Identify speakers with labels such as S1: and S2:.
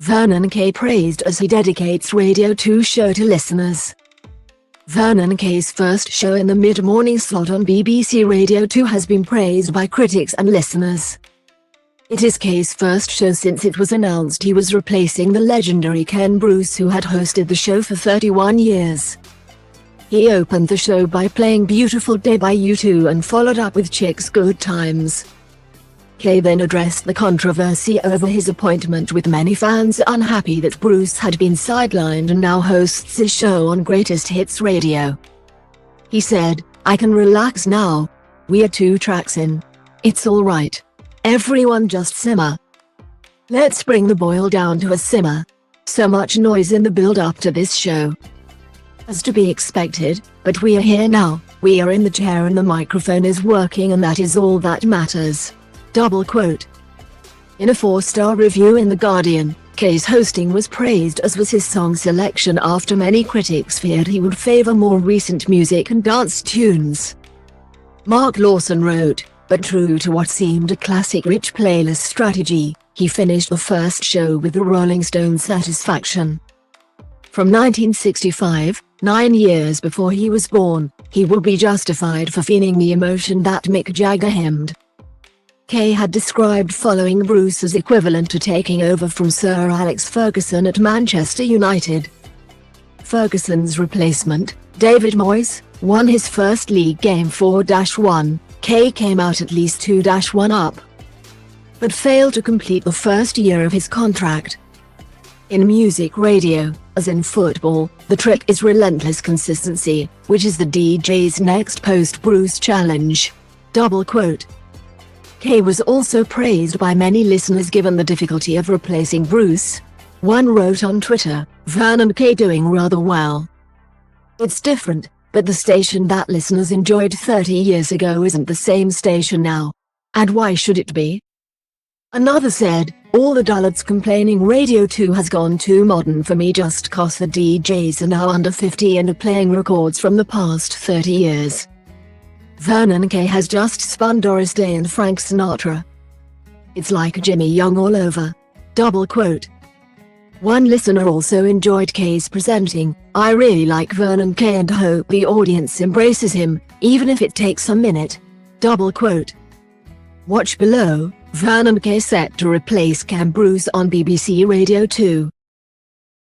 S1: Vernon Kay praised as he dedicates Radio 2 show to listeners. Vernon Kay's first show in the mid-morning slot on BBC Radio 2 has been praised by critics and listeners. It is Kay's first show since it was announced he was replacing the legendary Ken Bruce, who had hosted the show for 31 years. He opened the show by playing Beautiful Day by U2 and followed up with Chic's Good Times. Kay then addressed the controversy over his appointment, with many fans unhappy that Bruce had been sidelined and now hosts his show on Greatest Hits Radio. He said, "I can relax now. We are 2 tracks in. It's all right. Everyone just simmer. Let's bring the boil down to a simmer. So much noise in the build-up to this show. As to be expected, but we are here now, we are in the chair and the microphone is working, and that is all that matters." Double quote. In a 4-star review in The Guardian, Kay's hosting was praised, as was his song selection, after many critics feared he would favor more recent music and dance tunes. Mark Lawson wrote, "But true to what seemed a classic rich playlist strategy, he finished the first show with the Rolling Stones' Satisfaction." From 1965, 9 years before he was born, he would be justified for feeling the emotion that Mick Jagger hymned. Kay had described following Bruce as equivalent to taking over from Sir Alex Ferguson at Manchester United. Ferguson's replacement, David Moyes, won his first league game 4-1, Kay came out at least 2-1 up, but failed to complete the first year of his contract. In music radio, as in football, the trick is relentless consistency, which is the DJ's next post-Bruce challenge. Double quote. Kay was also praised by many listeners given the difficulty of replacing Bruce. One wrote on Twitter, "Vernon Kay doing rather well. It's different, but the station that listeners enjoyed 30 years ago isn't the same station now. And why should it be?" Another said, "All the dullards complaining Radio 2 has gone too modern for me just 'cause the DJs are now under 50 and are playing records from the past 30 years. Vernon Kay has just spun Doris Day and Frank Sinatra. It's like Jimmy Young all over." Double quote. One listener also enjoyed Kay's presenting, "I really like Vernon Kay and hope the audience embraces him, even if it takes a minute." Double quote. Watch below, Vernon Kay set to replace Ken Bruce on BBC Radio 2.